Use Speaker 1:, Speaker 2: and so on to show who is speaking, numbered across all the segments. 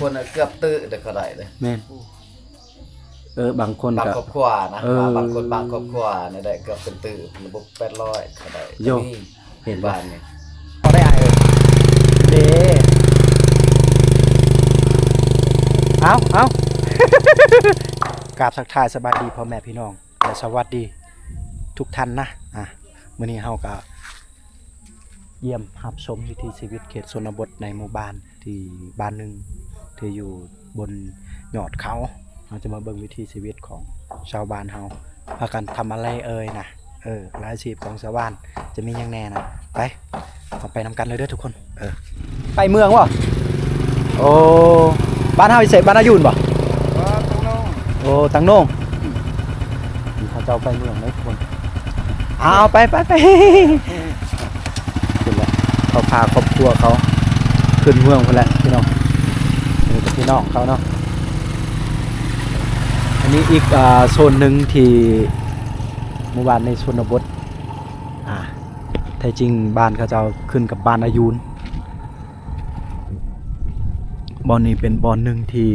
Speaker 1: คนเกือบตื้อเด็กก็ได้เลย
Speaker 2: แม่นบางคน
Speaker 1: บาง
Speaker 2: ก็
Speaker 1: ครอบครัวนะบางคนบางครอบครัวเนี่ยได้เกือบเป็นตื้อระบบ800ก็ได้
Speaker 2: โยเห็น
Speaker 1: บ้านนี่
Speaker 2: พอได้เด้เอา กราบทักทายสบายดีพ่อแม่พี่น้องและสวัสดีทุกท่านนะมื้อนี้เฮาก็เยี่ยมรับชมวิถีชีวิตเขตชนบทในหมู่บ้านที่บ้านหนึ่งที่อยู่บนยอดเขาเราจะมาเบิ่งวิถีชีวิตของชาวบ้านเฮาพากันทำอะไรนะอาชีพของชาวบ้านจะมีอย่างแน่นะไปเราไปนำกันเลยเด้อทุกคนไปเมืองวะโอ้บ้านเฮาเสร็จบ้านอายุนบ่โอ้ตังโน่งเขาเจ้าไปเมืองไหมทุกคนเอาไปขึ้นแล้วเขาพาครอบครัวเขาขึ้นเมืองคนละพี่น้องนี่เป็นพี่น้องเขาเนาะอันนี้อีกโซนหนึ่งที่หมู่บ้านในชนบทแท้จริงบ้านเขาจะขึ้นกับบ้านอายุนบอนนี้เป็นบอนหนึ่งที่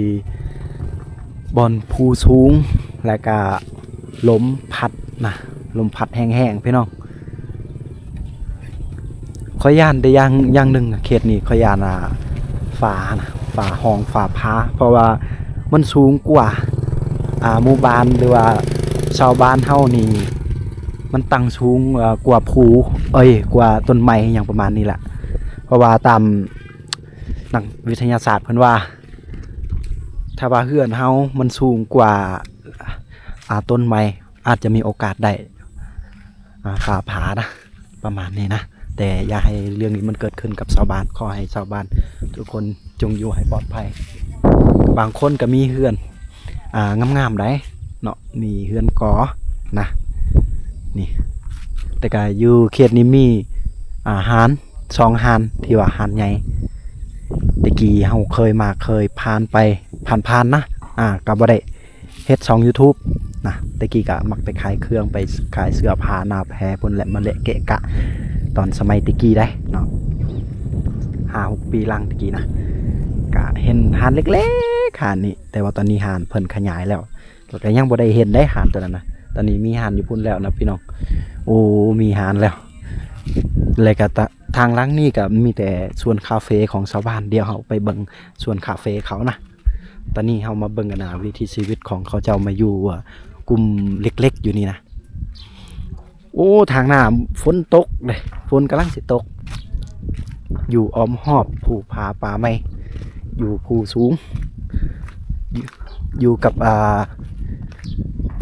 Speaker 2: บอนภูสูงและก็ลมพัดนะลมพัดแห้งๆพี่น้องขอย่านได้อย่างหนึ่งเขตนี้ขอย่านฝาห้องฝาพาเพราะว่ามันสูงกว่าหมู่บ้านหรือว่าชาวบ้านเฮานี่มันตั้งสูงกว่าภูกว่าต้นไม้อย่างประมาณนี้แหละเพราะว่าตามนักวิทยาศาสตร์เพิ่นว่าถ้าว่าเฮือนเฮามันสูงกว่าต้นไม้อาจจะมีโอกาสได้ฝ่าผานะประมาณนี้นะแต่อย่าให้เรื่องนี้มันเกิดขึ้นกับชาวบ้านขอให้ชาวบ้านทุกคนจงอยู่ให้ปลอดภัยบางคนก็มีเฮือนงามๆได้เนาะมีเฮือนกอนะนี่แต่ก็อยู่เขตนี้มีหาญ2หาญที่ว่าหาญใหญ่ตะกี้เฮาเคยผ่านนะก็บ่ได้เฮ็ด2 YouTube นะตะกี้ก็มักไปขายเครื่องไปขายเสื้อผ้าหน้าแพรพุ่นและมาเละเกะกะตอนสมัยตะกี้ได้เนาะ5-6 ปีหลังตะกี้นะก็เห็นหาญเล็กๆหาญนี่แต่ว่าตอนนี้หาญเพิ่นขยายแล้วก็ยังบ่ได้เห็นได้หาญตัวนั้นนะตอนนี้มีหาญอยู่พุ่นแล้วนะพี่น้องโอ้มีหาญแล้วเลยก็ทางหลังนี่ก็มีแต่สวนคาเฟ่ของชาวบ้านเดี๋ยวเฮาไปเบิ่งสวนคาเฟ่เขานะตอนนี้เฮามาเบิ่งกันนะวิถีชีวิตของเขาเจ้ามาอยู่กลุ่มเล็กๆอยู่นี่นะโอ้ทางหน้าฝนตกเลยฝนกำลังสิตกอยู่อ้อมหอบภูผาป่าไม้อยู่ภูสูงอยู่กับ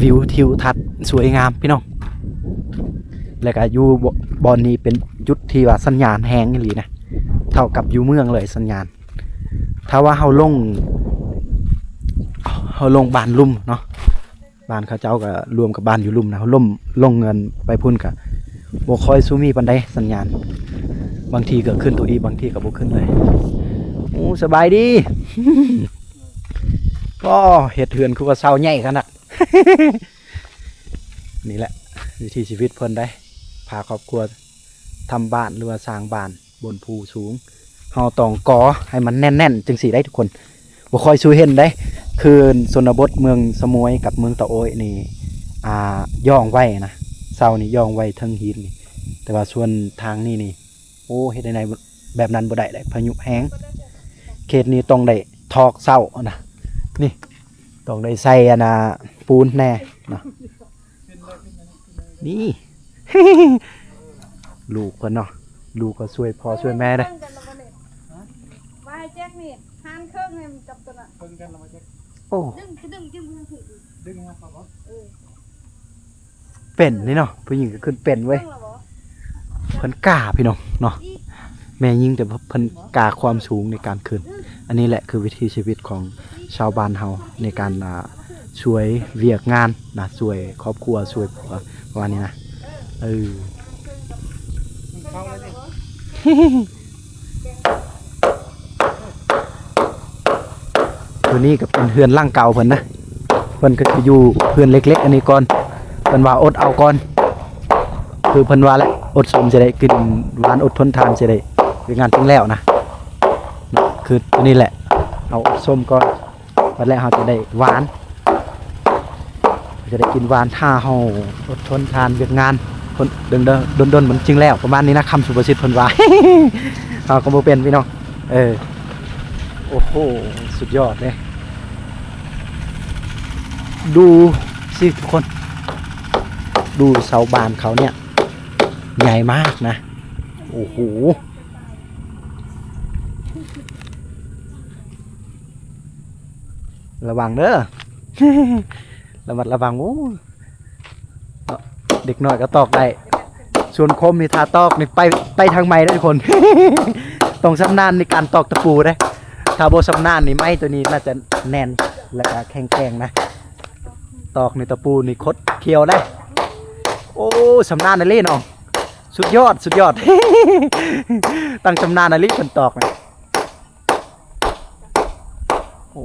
Speaker 2: วิวทิวทัศน์สวยงามพี่น้องแล้วก็อยู่บอนนี้เป็นจุดที่ว่าสัญญาณแห้งอีหลีนะเท่ากับอยู่เมืองเลยสัญญาณถ้าว่าเฮาลงบ้านลุ่มเนาะบ้านเขาเจ้าก็รวมกับบ้านอยู่ลุ่มนะเขาลงเงินไปพุ่นกับบ่ค่อยซูมีปานใดสัญญาณบางทีก็ขึ้นตัวอีบางทีก็บ่ขึ้นเลยโอ้สบายดี ก็เฮ็ดเฮือนคือว่าเซาใหญ่ขนาด นี่แหละวิถีชีวิตเพิ่นได้พาครอบครัวทำบ้านหรือว่าสร้างบ้านบนภูสูงเฮาต้องก่อให้มันแน่นๆจึงสิได้ทุกคนบ่ค่อยสู้เห็นได้คือชนบทเมืองสมวยกับเมืองตะโอยนี่ย่องไว้นะเสานี่ย่องไว้เทิงหินนี่แต่ว่าส่วนทางนี่โอ้เฮ็ดได้ในแบบนั้นบ่ได้เลยพายุแห้งเขตนี้ต้องได้ทอกเสานะนี่ต้องได้ใส่ปูนแน่นะนี่ ลูกเพิ่นเนาะลูกก็ช่วยพ่อช่วยแม่เด้
Speaker 3: ว่าให้แจ็คนี่หันเครื่องให้มันจับตัวน่ะเพิ่นกันแล้วมาแจ็ค
Speaker 2: โอ้
Speaker 3: ดึงครับบ่
Speaker 2: เป็นนี่เนาะผู้หญิงก็ขึ้นเป็นเว้ยเพิ่นกล้าพี่น้องเนาะแม่ยิ่งแต่เพิ่นกล้าความสูงในการขึ้นอันนี้แหละคือวิถีชีวิตของชาวบ้านเฮาในการช่วยเวียกงานนะช่วยครอบครัวช่วยประมาณนี้นะตัวนี้ก็เป็นเฮือนร่างเก่าเพิ่นนะเพิ่นก็จะอยู่เฮือนเล็กๆอันนี้ก่อนเพิ่นว่าอดเอาก่อนคือเพิ่นว่าแหละอดสมจะได้กินหวานอดทนทานจะได้เป็นงานถึงแล้วนะคือตัวนี้แหละ เอาส้มก่อนบัดแล้วเราจะได้หวานจะได้กินหวานถ้าเราอดทนทานเวียกงานคนดนๆเหมือนจริงแล้วประมาณนี้นะคำสุภาษิตเพิ่นว่า เราก็บ่เป็นพี่น้องโอ้โหสุดยอดเลยดูสิทุกคนดูเสาบานเขาเนี่ยใหญ่มากนะโอ้โหระวังเด้อ ระมัดระวังโอ้เด็กน้อยก็ตอกได้ส่วนคมนี่ทาตอกนี่ไปทางไม้ได้ทุกคน ต้องชำนาญในการตอกตะปูได้ถ้าโบชำนาญนี่ไม้ตัวนี้น่าจะแน่นและก็แข็งๆนะตอกในตะปูนี่คดเคี้ยวได้โอ้ชำนาญนะลี่น้องสุดยอด ตั้งชำนาญนะลี่คนตอกนะโอ้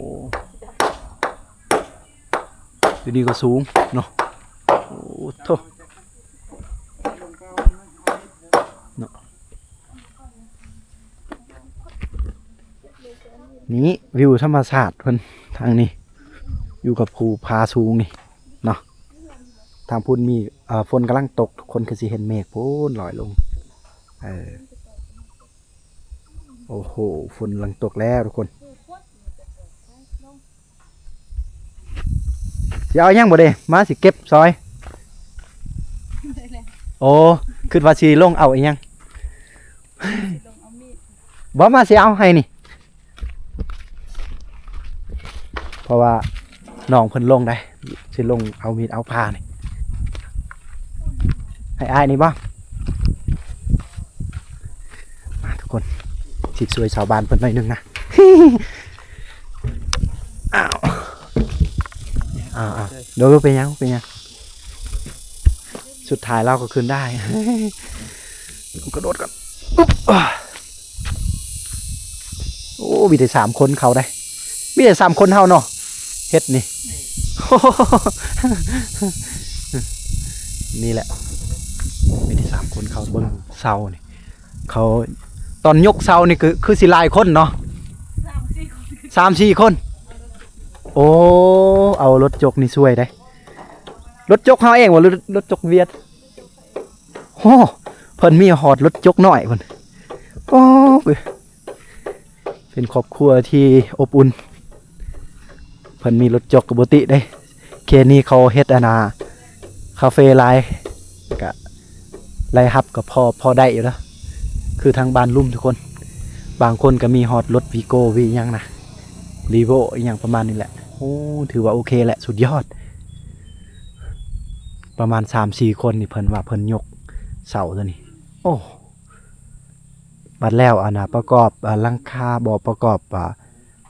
Speaker 2: ทีนี้ก็สูงเนาะโอ้โธ่เนาะนี้วิวธรรมชาติเพิ่นทางนี้อยู่กับภูผาสูงนี่เนาะทางพุ่นมีฝนกำลังตกทุกคนก็สิเห็นเมฆพุ่นลอยลงโอ้โหฝนกำลังตกแล้วทุกคนสิเอายังบ่เด้มาสิเก็บซอยโอ้คิดว่าสิลงเอาอีหยังบ่มาสิเอาให้นี่เพราะว่าน้องเพิ่นลงได้สิลงเอามีดเอาผ้านี่ให้อ้ายนี่บ่มาทุกคนสิช่วยชาวบ้านเพิ่นหน่อยนึงนะ อ้าวเดี๋ยวเป็นยังสุดท้ายเราก็ขึ้นได้ กระโดดกันโอ้มีแต่3 คนเขาได้มีแต่3 คนเฮาเนาะเฮ็ดนี่ นี่แหละมีแต่3 คนเขาเบิ่งเสานี่เขาตอนยกเสานี่คือสิหลายคนเนาะ3-4 คนโอ้เอารถจกนี่ช่วยได้รถจกเฮาเองว่ารถจกเวียดโอ้เพิ่นมีหอดรถจกน้อยเพิ่นโอ้เป็นครอบครัวที่อบอุ่นเพิ่นมีรถจกปกติได้เคนี้เขาเฮ็ดคาเฟ่ไลน์ก็ไล่ฮับก็พอได้อยู่แล้วคือทางบ้านลุ่มทุกคนบางคนก็มีฮอดรถวีโก้วีหยังนะรีโวอีหยังประมาณนี้แหละโอ้ถือว่าโอเคแหละสุดยอดประมาณ 3-4 คนนี่เพิ่นว่าเพิ่นยกเสาตัวนี้โอ้บัดแล้วประกอบหลังคาบ่ประกอบ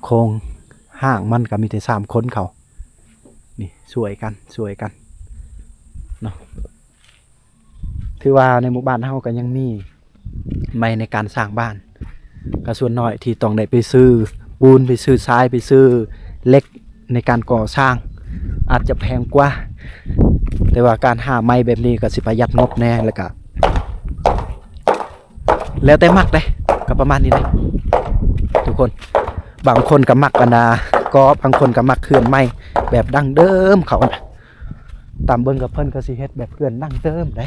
Speaker 2: โครงห้างมันก็มีแต่3 คนเขานี่สวยกันเนาะถือว่าในหมู่บ้านเฮาก็ยังมีไม่ในการสร้างบ้านก็ส่วนน้อยที่ต้องได้ไปซื้อปูนไปซื้อทรายไปซื้อเหล็กในการก่อสร้างอาจจะแพงกว่าแต่ว่าการหาไม้แบบนี้ก็สิประหยัดงบแน่แล้วก็แล้วแต่มักเลยก็ประมาณนี้นะทุกคนบางคนก็มักก็บางคนก็มักเคลื่อนไม้แบบดั้งเดิมเขานะตามเบิ่งกับเพิ่นก็สิเฮ็ดแบบเคลื่อนดั้งเดิมได้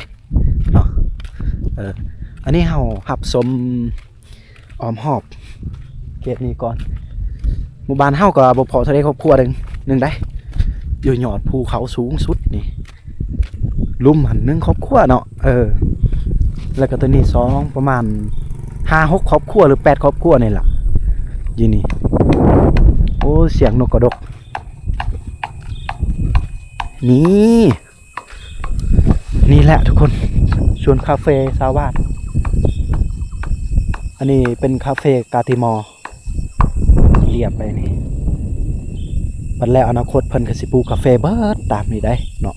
Speaker 2: เนาะอันนี้เฮาหับสมอ้อมหอบเขตนี้ก่อนหมู่บ้านเฮาก็บ่พอเท่าใดครอบครัวนึงได้อยู่ยอดภูเขาสูงสุดนี่ลุ่มหัน1 ครอบครัวเนาะแล้วก็ตัวนี้2ประมาณ 5-6 ครอบครัวหรือ8 ครอบครัวนี่ล่ะอยู่นี่โอ้เสียงนกกระดกนี่แหละทุกคนชวนคาเฟ่ซาวาดอันนี้เป็นคาเฟ่กาติมอเรียบไปนี่บัดแล้วอนาคตเพิ่นก็สิปลูกกาแฟเบิดตามนี้ได้เนาะ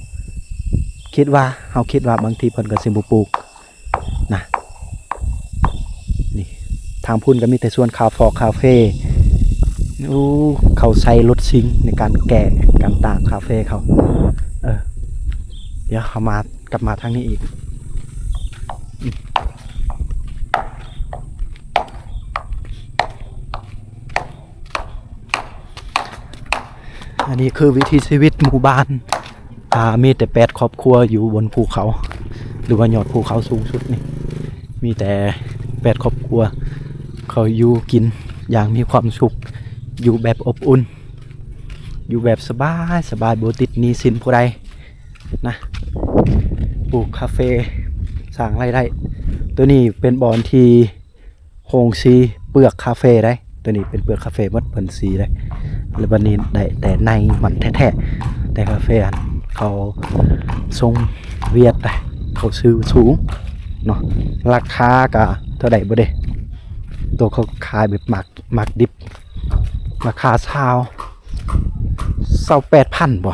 Speaker 2: เฮาคิดว่าบางทีเพิ่นก็สิบ่ปลูกนะนี่ทางพุ่นก็มีแต่ส่วนคาเฟ่เขาใช้รถซิงในการแกะการต่างคาเฟ่เขาเดี๋ยวเขากลับมาทางนี้อีก อันนี้คือวิถีชีวิตหมู่บ้านมีแต่8 ครอบครัวอยู่บนภูเขา หรือว่ายอดภูเขาสูงสุดนี่มีแต่8 ครอบครัวเขาอยู่กินอย่างมีความสุขอยู่แบบอบอุ่นอยู่แบบสบายสบายบ่ติดหนี้สินผู้ใดนะปลูกคาเฟ่สร้างรายได้ตัวนี้เป็นบอนที่โฮงซีเปลือกคาเฟ่ได้ตัวนี้เป็นเปลือกคาเฟ่หมดเพิ่นสีได้แล้วบัดนี้ได้แต่ในมันแท้ๆแต่คาเฟ่อันเขาทรงเวียดได้เขาซื้อสูงเนาะราคาก็เท่าใดบ่เด้ตัวเขาขายแบบหมักดิบราคา28,000บ่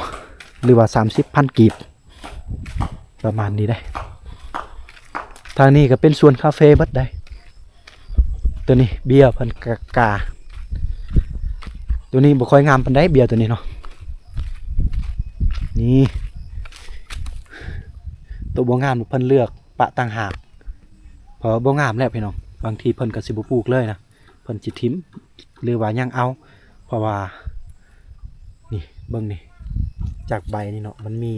Speaker 2: หรือว่า30,000 กีบประมาณนี้ได้ทางนี้ก็เป็นสวนคาเฟ่เบิดได้ตัวนี้เบียร์เพิ่นกาตัวนี้บ่ค่อยงามปานใดเบียร์ตัวนี้เนาะนี่ตัวบ่งามเพิ่นเลือกปะต่างหากเพราะบ่งามแล้วพี่น้องบางทีเพิ่นก็สิบ่ปลูกเลยนะเพิ่นสิทิ่มหรือว่ายังเอาเพราะว่านี่เบิ่งนี่จากใบนี่เนาะมันมี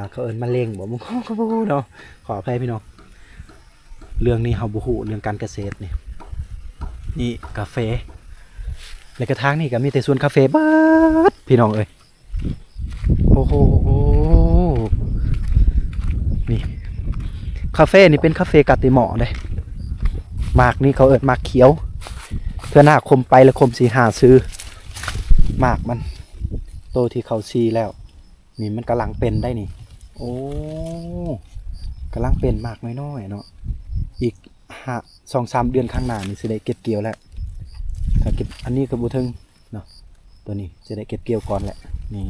Speaker 2: เขาเอิ้นมะเร็งบ่มึงก็บ่ฮู้เนาะขออภัยพี่น้องเรื่องนี้เฮาบ่ฮู้เรื่องการเกษตรนี่กาแฟในกระถางนี่ก็มีแต่สวนคาเฟ่เบิดพี่น้องเอ้ยโอ้โหนี่คาเฟ่นี่เป็นคาเฟ่กาติหมอเด้หมากนี่เขาเอิ้นหมากเขียวเพื่อหน้าคมไปแล้วคมสิหาซื้อหมากมันโตที่เขาซีแล้วนี่มันกำลังเป็นได้นี่โอ้กำลังเป็นหมากน้อยๆเนาะอีก2-3 เดือนข้างหน้านี่สิได้เก็บเกี่ยวแล้วถ้าเก็บอันนี้ก็บ่ถึงเนาะตัวนี้สิได้เก็บเกี่ยวก่อนแหละนี่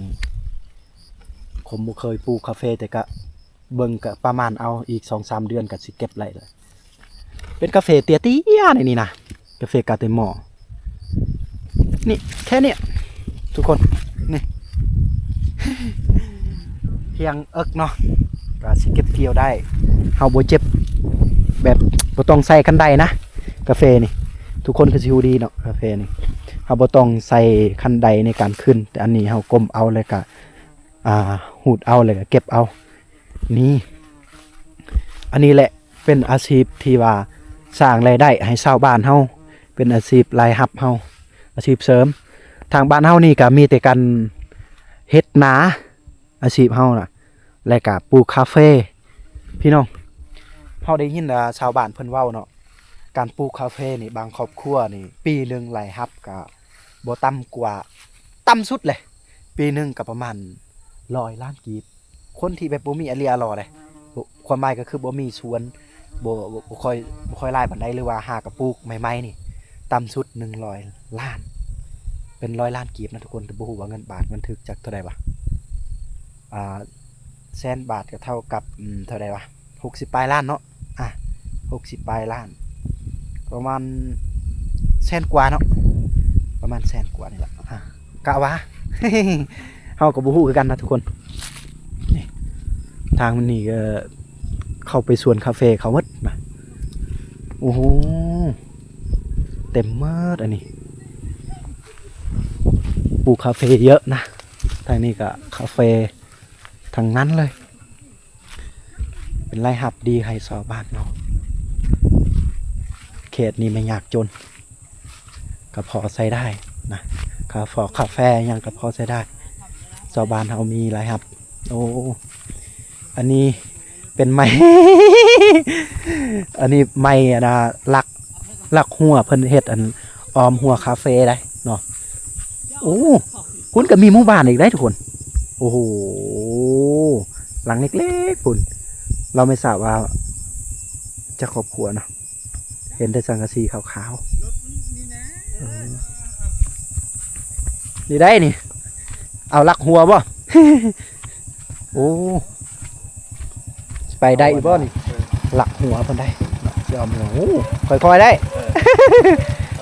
Speaker 2: ผมบ่เคยปลูกคาเฟ่แต่ก็เบิ่งก็ประมาณเอาอีก 2-3 เดือนก็สิเก็บได้เลยเป็นกาแฟเตี้ยๆนี่นะกาแฟกาเตมอนี่แค่นี้ทุกคนนี่ เพียงเอิกเนาะก็สิเก็บเกี่ยวได้เฮาบ่เจ็บแบบบ่ต้องใส่คันไดนะกาแฟนี่ทุกคนก็สิฮู้ดีเนาะกาแฟนี่เฮาบ่ต้องใส่คันไดในการขึ้นแต่อันนี้เฮาก้มเอาเลยก็หูดเอาเลยก็เก็บเอานี่อันนี้แหละเป็นอาชีพที่ว่าสร้างรายได้ให้ชาวบ้านเฮาเป็นอาชีพรายรับเฮาอาชีพเสริมทางบ้านเฮานี่ก็มีแต่กันเฮ็ดนาอาชีพเฮาน่ะและก็ปลูกคาเฟ่พี่น้องเฮาได้ยินชาวบ้านเพิ่นเว้าเนาะการปลูกคาเฟ่นี่บางครอบครัวนี่ปีนึงรายรับก็บ่ต่ำกว่าต่ำสุดเลยปีนึงก็ประมาณ100 ล้านกีบคนที่แบบบ่มีอเลียรอเลยความหมายก็คือบ่มีสวนบ่ค่อยหลายปานใดหรือว่าหากระปลูกใหม่ๆนี่ต่ำสุด100 ล้านเป็น100 ล้านกีบนะทุกคนแต่บ่ฮู้ว่าเงินบาทมันถึกจักเท่าใดวะแสนบาทก็เท่ากับเท่าใดวะ60 ปลายล้านเนาะ60 ปลายล้านประมาณแสนกว่าเนาะประมาณแสนกว่านี่ล่ะกะว่า เฮาก็บ่ฮู้คือกันนะทุกคนนี่ทางมันนี่ก็เข้าไปสวนคาเฟ่เขาหมดมาโอ้โหเต็มหมดอันนี้ปลูกคาเฟ่เยอะนะทางนี้ก็คาเฟ่ทางนั้นเลยเป็นรายรับดีให้ชาวบ้านเราเขตนี้ไม่ยากจนก็พอใช้ได้นะกาแฟยังก็พอใช้ได้ชาวบ้านเรามีรายรับโอ้อันนี้เป็นไม้ อันนี้ไม้นะลักหัวเพิ่นเฮ็ดอันออมหัวคาเฟ่ได้เนาะโอ้คุณก็มีหมู่บ้านอีกได้ทุกคนโอ้โหหลังเล็กๆคุณเราไม่ทราบว่าจะครอบครัวเนาะเห็นแต่สังกะสีขาวๆนี่ได้นี่เอาลักหัวบ่ โอ้ไปได้อีกบ่นี่หลักหัวเพิ่นได้สิเอาหัวโอ้ค่อยๆได้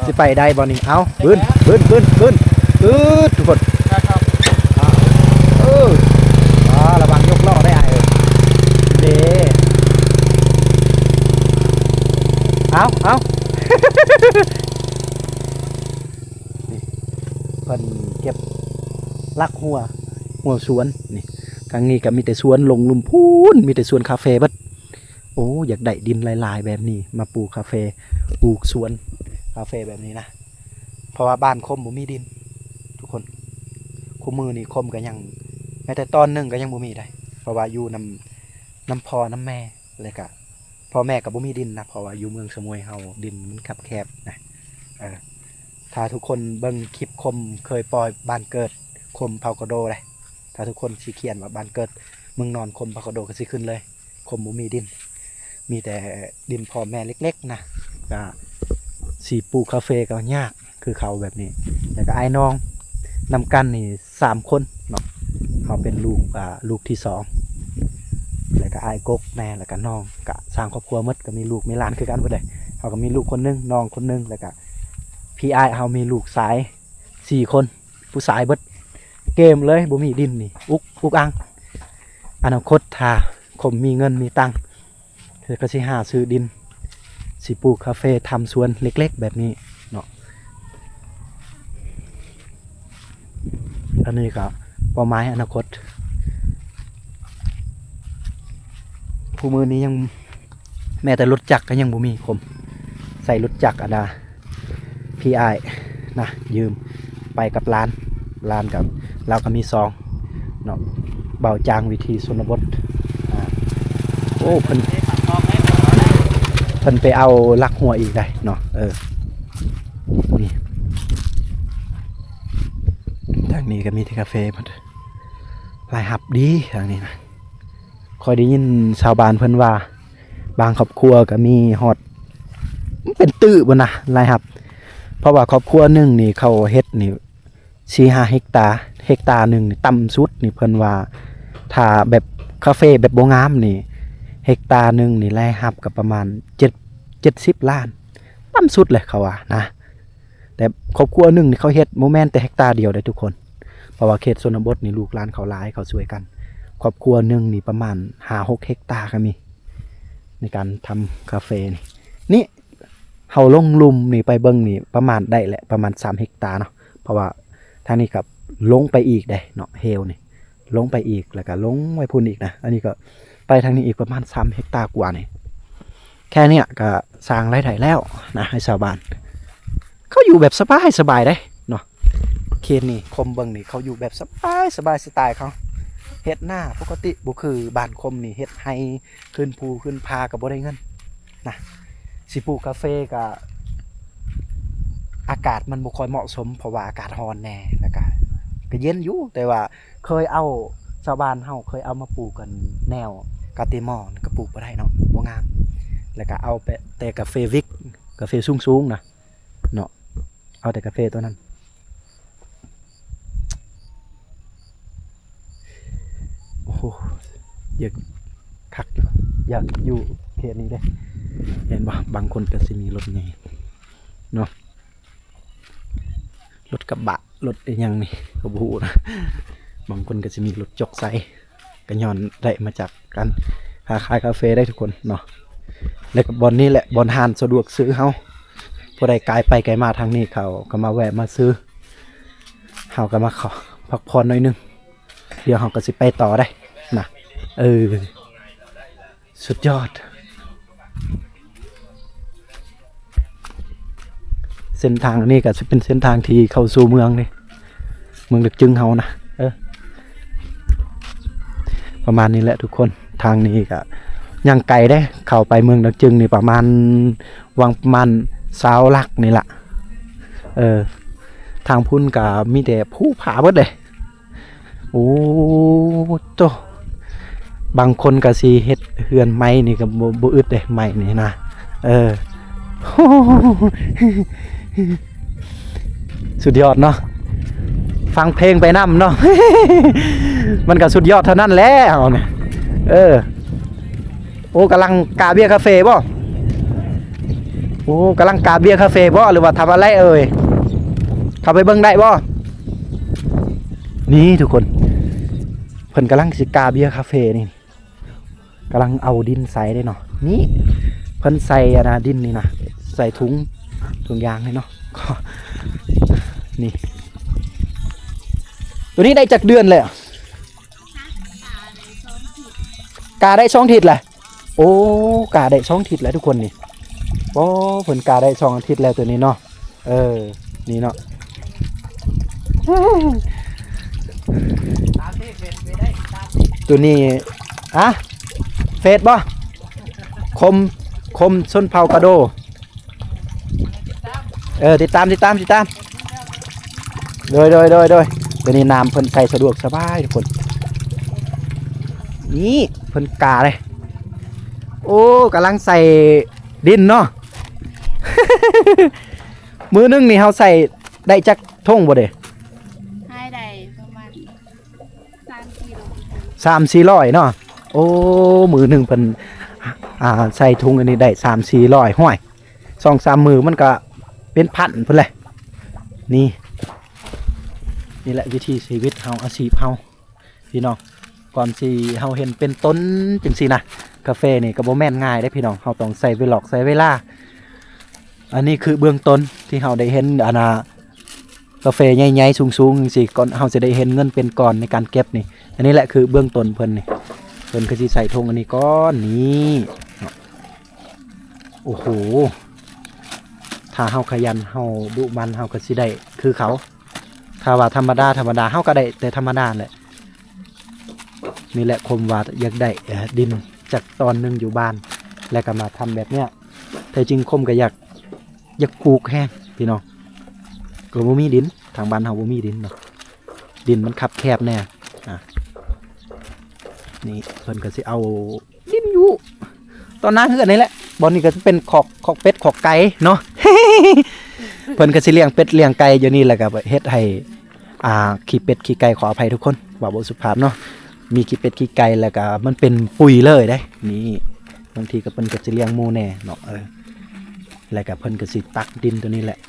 Speaker 2: สิไปได้บ่นี่เอาบึ้นทุกคนระวังยกล้อได้ไอ้เด้เอา นี่เพิ่นเก็บ ลักหัวสวนนี่ทางนี้ก็มีแต่สวนลงลุมพูนมีแต่สวนคาเฟ่เบิดโอ้อยากได้ดินหลายๆแบบนี้มาปลูกคาเฟ่ปลูกสวนคาเฟ่แบบนี้นะเพราะว่าบ้านคมบ่มีดินทุกคนคู่มือนี่คมก็ยังแม้แต่ตอนหนึงก็ยังบ่มีได้เพราะว่าอยู่น้ำพ่อน้ำแม่เลยก็พ่อแม่ก็บ่มีดินนะเพราะว่าอยู่เมืองสมุยเฮาดินมันคับแคบนะถ้าทุกคนเบิ่งคลิปคมเคยปล่อยบ้านเกิดคมเผากระโดเลยถ้าทุกคนสิเขียนว่าบ้านเกิดเมืองนอนคมเผากระโดก็สิขึ้นเลยคมบ่มีดินมีแต่ดินพ่อแม่เล็กๆนะก็สีปลูกคาเฟ่ก็ยากคือเขาแบบนี้แล้วก็ไอ้น้องนำกันนี่3คนเนาะเขาเป็นลูกที่2แล้วก็ไอ้กกแม่แล้วก็น้องก็สร้างครอบครัวหมดก็มีลูกมีหลานคือกันเบิดเลยเขาก็มีลูกคนนึงน้องคนนึงแล้วก็พี่อ้ายเฮามีลูกชาย4คนผู้ชายเบิดเกมเลยบ่มีดินนี่อุกอังอนาคตถ้าผมมีเงินมีตังค์ก็สิหาซื้อดินสิปลูกคาเฟ่ทำสวนเล็กๆแบบนี้เนาะอันนี้ก็เป้าหมายอนาคตผู้มือนี้ยังแม้แต่รถจักรก็ยังบ่มีผมใส่รถจักรดาพี่อ้ายนะยืมไปกับร้านกับเราก็มี2เนาะเบาจางวิธีชนบทโอ้เพิ่นไปเอาลักหัวอีกได้เนาะนี่ทางนี้ก็มีที่คาเฟ่หมดรายหับดีทางนี้นะคอยได้ยินชาวบ้านเพิ่นว่าบางครอบครัวก็มีฮอดเป็นตื้อบ่นะรายหับเพราะว่าครอบครัวหนึ่งนี่เขาเฮ็ดนี่4-5 เฮกตาร์หนึ่งนี่ต่ำสุดนี่เพิ่นว่าถ้าแบบคาเฟ่แบบบ่งามนี่เฮกตาร์หนึ่งนี่รายรับก็ประมาณ70 ล้านต่ำสุดเลยเขาว่านะแต่ครอบครัวหนึ่งนี่เขาเฮ็ดโมแมนแต่เฮกตาร์เดียวได้ทุกคนเพราะว่าเขตชนบทนี่ลูกหลานเขาหลายเขาช่วยกันครอบครัวหนึ่งนี่ประมาณ5-6 เฮกตาร์ก็มีในการทำคาเฟ่นี่เฮาลงลุมนี่ไปเบิ่งนี่ประมาณได้แหละประมาณ3 เฮกตาร์เนาะเพราะว่าทางนี้กับลงไปอีกได้เนาะเฮลนี่ลงไปอีกแล้วก็ลงไว้พุ่นอีกนะอันนี้ก็ไปทางนี้อีกประมาณ3 เฮกตาร์กว่านี่แค่เนี้ยก็สร้างรายได้แล้วนะให้ชาวบ้านเขาอยู่แบบสบายได้เนาะเขตนี่คมเบิ่งนี่เขาอยู่แบบสบายสไตล์เขาเฮ็ดหน้าปกติบ่คือบ้านคมนี่เฮ็ดให้ขึ้นภูขึ้นพาก็บ่ได้เงินนะสิปลูกคาเฟ่ก็อากาศมันบ่ค่อยเหมาะสมเพราะว่าอากาศร้อนแน่แล้วก็เย็นอยู่แต่ว่าเคยเอาชาวบ้านเฮาเคยเอามาปลูกกันแนวกาเตมอลก็ปลูกบ่ได้เนาะบ่งามแล้วก็เอาแต่กาเฟวิกกาเฟสูงๆนะเนาะเอาแต่กาเฟตัวนั้นโอ้โหอยากคักอยากอยู่เขตนี้เด้เห็นบ่บางคนก็สิมีรถใหญ่เนาะรถกระบะรถอีหยังนี่ก็บ่ฮู้นะบางคนก็สิมีรถจกใส่ก็ย้อนได้มาจากการขายกาแฟได้ทุกคนเนาะแล้วก็บอนนี้แหละบอนหานสะดวกซื้อเฮาผู้ใดไกลไปไกลมาทางนี้เขาก็มาแวะมาซื้อเฮาก็มาขอพักผ่อนหน่อยนึงเดี๋ยวเฮาก็สิไปต่อได้นะสุดยอดเส้นทางนี้ก็จะเป็นเส้นทางที่เข้าสู่เมืองนี่เมืองลึกจึงเฮานะประมาณนี้แหละทุกคนทางนี้ก็ยังไกลได้เข้าไปเมืองลึกจึงนี่ประมาณวังประมาณ20 ลักนี่ล่ะทางพุ่นก็มีแต่ภูผาเบิดเลยโอ้โตบางคนก็สิเฮ็ดเฮือนไม้นี่ก็บ่อึดเด้ไม้นี่นะสุดยอดเนาะฟังเพลงไปนำเนาะ มันก็สุดยอดเท่านั้นแหละเนี่ยโอ้กำลังกาเบียร์คาเฟ่บ่โอ้กำลังกาเบียร์คาเฟ่บ่หรือว่าทำอะไรเข้าไปเบิ่งได้บ่นี่ทุกคนเพิ่นกำลังสิกาเบียร์คาเฟ่นี่กำลังเอาดินใส่ได้เนาะนี่เพิ่นใส่ดินนี่นะใส่ถุงยางให้เนาะนี่ ตัวนี้ได้จากเดือนเลยอะกาได้ช่องทิศแหละโอ้กาได้ช่องทิศแล้วทุกคนนี่โอ้เพิ่นกาได้ช่องอาทิตย์แล้วตัวนี้เนาะนี่เนาะ
Speaker 1: ตามที่เป็นไปได้ตามที่
Speaker 2: ตัวนี้อะเฟซบ่คมส้นเผากระโดติดตามโดยตัวนี้น้ำเพิ่นใส่สะดวกสบายทุกคนนี่เพิ่นกาเลยโอ้กำลังใส่ดินเนาะ มือนึงนี่เฮาใส่ได้จักท่งบ่เด้
Speaker 3: ให้ได้ประมาณ3 กิโล
Speaker 2: 3-400เนาะโอ้มือหนึงเพิ่นใส่ถุงอันนี้ได้3-400ห้อย 2-3 มือมันก็เป็นพันพุ่นแหละนี่แหละวิธีชีวิตเฮาอาชีพเฮาพี่น้องก่อนสิเฮาเห็นเป็นต้นจังซี่นะกาแฟนี่ก็บ่แม่นง่ายเด้พี่น้องเฮาต้องใส่เวลาอันนี้คือเบื้องต้นที่เฮาได้เห็นกาแฟใหญ่ๆสูงๆจังซี่ก่อนเฮาจะได้เห็นเงินเป็นก้อนในการเก็บนี่อันนี้แหละคือเบื้องต้นเพิ่นนี่เพิ่นก็สิใส่ธงอันนี้ก้อนนี้โอ้โหถ้าเฮาขยันเฮาดุมันเฮาก็สิได้คือเขาถ้าว่าธรรมดาเฮาก็ได้แต่ธรรมดาแหละนี่แหละคมว่าอยากได้ดินจากตอนหนึงอยู่บ้านแล้วก็มาทำแบบเนี้ยแต่จริงคมก็อยากปลูกแห้งพี่น้องก็บ่มีดินทางบ้านเฮาบ่มีดินเนาะดินมันคับแคบแน่นี่เพิ่นก็สิเอาดินอยู่ตอนหน้าเฮือนนี่แหละบ่อนนี้ก็จะเป็นขอกเป็ดขอกไก่เนาะ เพิ่นก็สิเลี้ยงเป็ดเลี้ยงไก่อยู่นี่แหละก็เฮ็ดให้ขี้เป็ดขี้ไก่ขออภัยทุกคนว่าบ่สุภาพเนาะมีขี้เป็ดขี้ไก่แล้วก็มันเป็นปุ๋ยเลยได้นี่บางทีก็เพิ่นก็สิเลี้ยงหมูแน่เนาะแล้วก็เพิ่นก็สิตักดินตัวนี้แหละ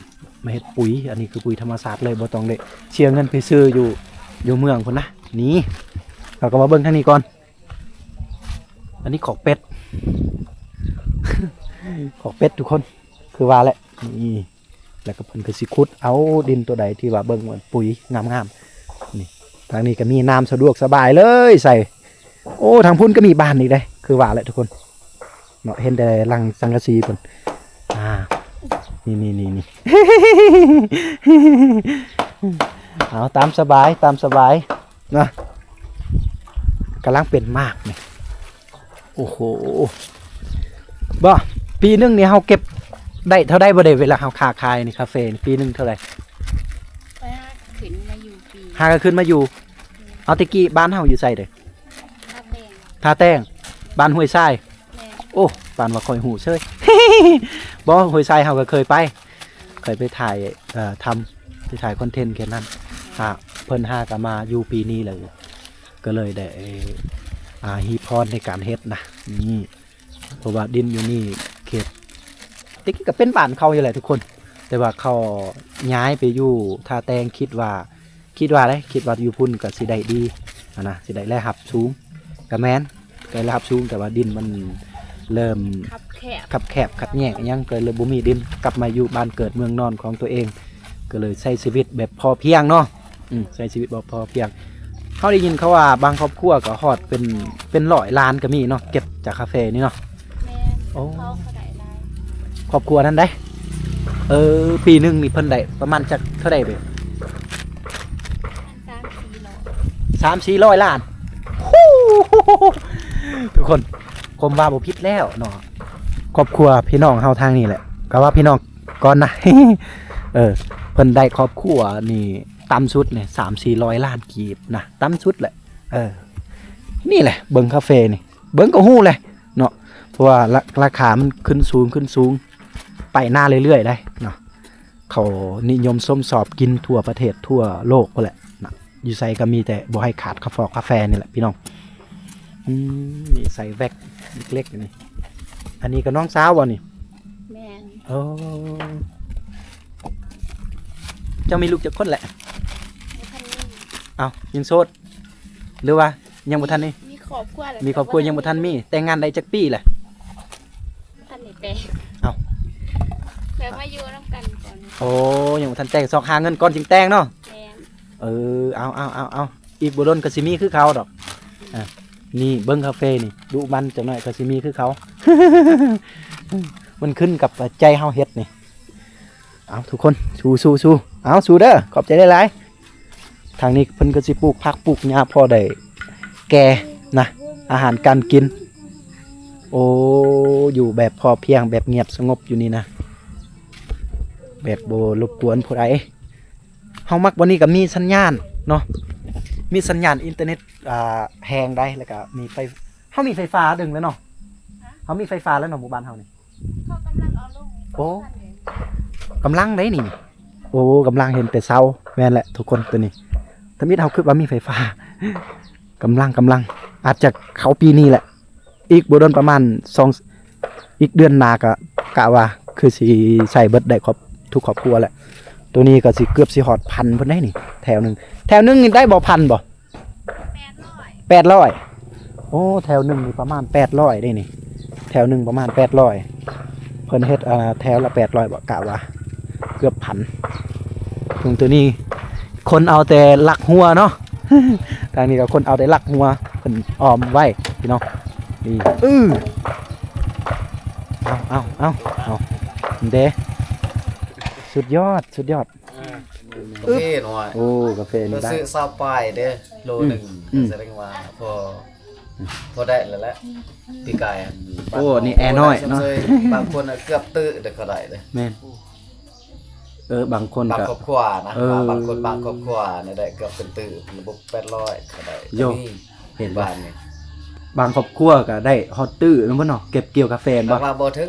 Speaker 2: มาเฮ็ดปุ๋ยอันนี้คือปุ๋ยธรรมชาติเลยบ่ต้องได้เชียเงินไปซื้ออยู่เมืองพุ่นนะนี่เราก็มาเบิ่งทางนี้ก่อนอันนี้ขอกเป็ด ขอกเป็ดทุกคนคือว่าแหละนี่แล้วก็เพิ่นก็สิขุดเอาดินตัวใดที่ว่าเบิ่งเหมือนปุ๋ยงามๆนี่ทางนี้ก็มีน้ำสะดวกสบายเลยใส่โอ้ทางพุ่นก็มีบ้านอีกได้คือว่าแหละทุกคนเนาะเห็นแต่ลังสังกะสีเพิ่นนี่ เอาตามสบายนะกำลังเป็นมากนี่โอ้โหบ่ปีนึงนี่เฮาเก็บได้เท่าได้บ่ได้เวลาเฮาค้าขายนี่คาเฟ่นี่ปีนึงเท่าไหร่
Speaker 3: ไปหาขึ้นมาอยู่ปี
Speaker 2: หาก็ขึ้นมาอยู่เอาตะกี้บ้านเฮาอยู่ไสเด้อ
Speaker 3: ทับแดง
Speaker 2: ท่าแต้งบ้านห้วยทราย
Speaker 3: แม่
Speaker 2: โอ้บ้านว่าคอยหูเชย บ่ห้วยทรายเฮาก็เคยไปถ่ายทำไปถ่ายคอนเทนต์แค่นั้นเพิ่นหาก็มาอยู่ปีนี้เลยก็เลยได้ฮีพรในการเฮ็ดนะนี่เพราะว่าดินอยู่นี่เขตตะกี้ก็เป็นบ้านเขาอยู่แหละทุกคนแต่ว่าเขาย้ายไปอยู่ท่าแตงคิดว่าอยู่พุ่นก็สิได้ดีนะสิได้แลหับสูงก็แม่นได้แลหับสูงแต่ว่าดินมันเริ่ม
Speaker 3: คับแคบ
Speaker 2: ขัดแยกยังก็เลยบ่มีดินกลับมาอยู่บ้านเกิดเมืองนอนของตัวเองก็เลยใช้ชีวิตแบบพอเพียงเนาะใช้ชีวิตแบบพอเพียงเขาได้ยินเขาว่าบางครอบครัวก็ฮอดเป็น100 ล้านก็มีเนาะเก็บจากคาเฟ่นี่เนาะ
Speaker 3: แม่
Speaker 2: โอ้
Speaker 3: เขาได้ได้
Speaker 2: ครอบครัวนั้นได้ปีหนึงนี่เพิ่นได้ประมาณจักเท่าใดเด้อ
Speaker 3: 3-4 โล
Speaker 2: 300-400 ล้านฮู้ทุกคนคมว่าบ่ผิดแล้วเนาะครอบครัวพี่น้องเฮาทางนี้แหละก็ว่าพี่น้องก่อนนะ เพิ่นได้ครอบครัวนี่ต่ำสุดเนี่ย300-400 ล้านกีบนะต่ำสุดแหละนี่แหละเบิ่งคาเฟ่นี่เบิ่งก็ฮู้เลยเนาะเพราะว่าราคามันขึ้นสูงไปหน้าเรื่อยๆได้เนาะเขานิยมส้มสอบกินทั่วประเทศทั่วโลกก็แหละนะอยู่ไสก็มีแต่บ่ให้ขาดกาแฟนี่แหละพี่น้องนี่ใส่แว็กเล็กๆนี่อันนี้ก็น้องสาวบ่นี่
Speaker 3: แม่น
Speaker 2: โอ้เจ้ามีลูกจักคนแหละ
Speaker 3: บ่ทันมี
Speaker 2: เอายังโสดหรือว่ายังบ่ทันนี่
Speaker 3: มีครอบครัวแล้ว
Speaker 2: มีครอบครัวยังบ่ทันมีแต่งงานได้จักปีแหละ
Speaker 3: ทันได้แต่ง
Speaker 2: เอ้า
Speaker 3: แล้วมาอยู่นํกันก่อน
Speaker 2: โอ้ยังบ่ทันแต่งซอกหาเงินก่อนจึงแต่งเนาะ
Speaker 3: แม่น
Speaker 2: เอาอีกบ่โดนก็สิมีคือเขาดอกนี่เบิ่งคาเฟ่นี่ดูมันจังหน่อยก็สิมีคือเขา มันขึ้นกับใจเฮาเฮ็ดนี่เอาทุกคนสู้เอาสู้เด้อขอบใจหลายๆทางนี้เพิ่นก็สิปลูกผักปลูกหญ้าพอได้แก่นะอาหารการกินโอ้อยู่แบบพอเพียงแบบเงียบสงบอยู่นี่นะแบบบ่รบกวนผู้ใดเฮามักวันนี้ก็มีสัญญาณเนาะมีสัญญาณอินเทอร์เน็ตแฮงได้แล้วก็มีไฟเฮามีไฟฟ้าดึงแล้วเนาะเฮามีไฟฟ้าแล้วเนาะหมู่บ้านเฮานี่
Speaker 3: เขากำลังเอาลง
Speaker 2: โอ้กำลังได้นี่โอ้กำลังเห็นแต่เช้าแม่นแหละทุกคนตัวนี้ถ้ามิดเฮาคือว่ามีไฟฟ้ากำลังอาจจะเขาปีนี้แหละอีกบ่โดนประมาณ2อีกเดือนหน้าก็กะว่าคือสิใช้เบิดได้ครบทุกครอบครัวแหละตัวนี้ก็สิเกือบสิฮอดพันเพิ่นได้นี่แถวหนึงนี่ได้บ่พันบ่800โอ้แถวหนึงนี่ประมาณ800ได้นี่แถวหนึงประมาณ800เพิ่นเฮ็ดแถวละ800บ่กะว่าเกือบพันตรงตัวนี้คนเอาแต่ลักหัวเนาะ ทางนี้ก็คนเอาแต่ลักหัวเพิ่นออมไว้พี่น้องนี่เอาเด้สุดยอด
Speaker 1: โอเคหน่อย
Speaker 2: โอ้กาแฟ
Speaker 1: เรา
Speaker 2: นี่ได้
Speaker 1: ซื้อซาวปลายเด้อโลหนึ่งแสดงว่าพอได้แล้วแหละปีกาย
Speaker 2: โอ้นี่แอร์น้อยเนาะ
Speaker 1: บางคนเกือบตื้อเด็กก็ได้เลย
Speaker 2: แม่นบางคน
Speaker 1: บาง
Speaker 2: ก็
Speaker 1: ครอบครัวนะบางคนบางครอบครัวเนี่ยได้เกือบเป็นตื้อระบบ800ก็ได้
Speaker 2: โย
Speaker 1: เห็นบ้านนี่
Speaker 2: บางครอบครัวก็ได้ฮอตตื้อแม่นบ่เนาะเก็บเกี่ยวกาแฟ
Speaker 1: บา
Speaker 2: บ่
Speaker 1: งว่าบ่ถึง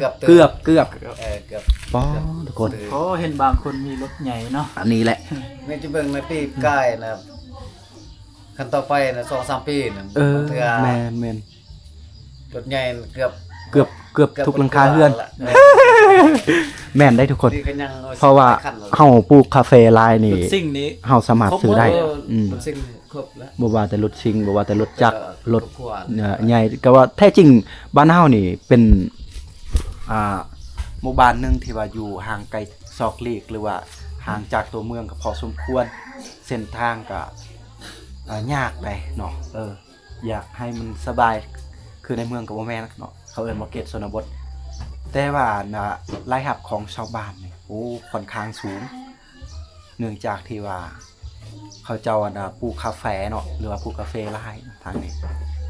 Speaker 2: เกือบ
Speaker 1: เกือบ
Speaker 2: เกือบ ป้อทุกคน
Speaker 4: เพราะเห็นบางคนมีรถใหญ่เนาะ
Speaker 2: อันนี้แหละ
Speaker 1: ไม่จะเบิ่งในปีกายนะครับขั้นต่อไปนะ2-3 ปีนะ
Speaker 2: แม่น
Speaker 1: รถใหญ่เกือบ
Speaker 2: เกือบทุกหลังคาเรือน แม่นได้ทุกคน
Speaker 1: นี่ก็ยัง
Speaker 2: เพราะว่าเฮาปลูกคาเฟ่ลายนี่
Speaker 4: รถซิ่งนี้
Speaker 2: เฮาสามารถซื้อได้
Speaker 1: รถซิ่งครบแล้ว
Speaker 2: บ่ว่าแต่รถชิงบ่ว่าแต่รถจักรรถ
Speaker 1: ครอบครัว
Speaker 2: ใหญ่ก็ว่าแท้จริงบ้านเฮานี่เป็นหมู่บ้านหนึงที่ว่าอยู่ห่างไกลซอกลีกหรือว่าห่างจากตัวเมืองก็พอสมควรเส้นทางก็ยากได้เนาะอยากให้มันสบายคือในเมืองก็บ่แม่นเนาะเขาเอิ้นว่าเขตชนบทแต่ว่ารายรับของชาวบ้านนี่โอ้ค่อนข้างสูงเนื่องจากที่ว่าเขาเจ้าปลูกกาแฟเนาะหรือว่าปลูกกาแฟลายทางนี้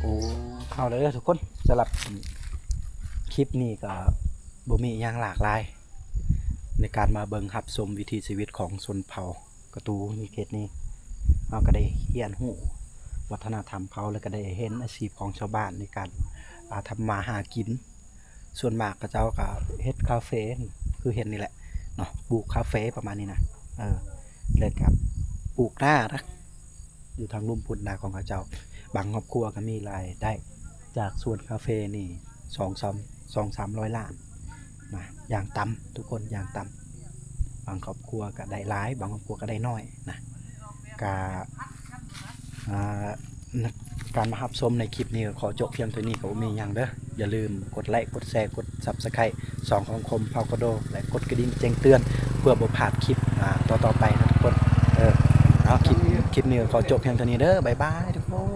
Speaker 2: โอ้เอาเลยทุกคนสำหรับคลิปนี้ก็บ่มีอย่างหลากหลายในการมาเบิ่งรับชมวิถีชีวิตของชนเผ่ากระตูนี่เขตนี้เราก็ได้เรียนรู้วัฒนธรรมเขาแล้วก็ได้เห็นอาชีพของชาวบ้านในการทำมาหากินส่วนมากก็เจ้าก็เฮ็ดคาเฟ่คือเห็นนี่แหละเนาะปลูกคาเฟ่ประมาณนี้นะเลยกับปลูกหน้านะอยู่ทางลุ่มพุ่นนาของเขาเจ้าบางครอบครัวก็มีรายได้จากสวนคาเฟ่นี่200-300 ล้านนะอย่างต่ำทุกคนอย่างต่ำบางครอบครัวก็ได้หลายบางครอบครัวก็ได้น้อยนะการมารับชมในคลิปนี้ขอจบเพียงเท่านี้ก็มีอย่างเด้ออย่าลืมกดไลค์กดแชร์กด Subscribe 2ของคมเผากระโดและกดกระดิ่งแจ้งเตือนเพื่อบ่พลาดคลิปต่อไปนะทุกคนเอาคลิปนี้ขอจบเพียงเท่านี้เด้อบ๊ายบายทุกคน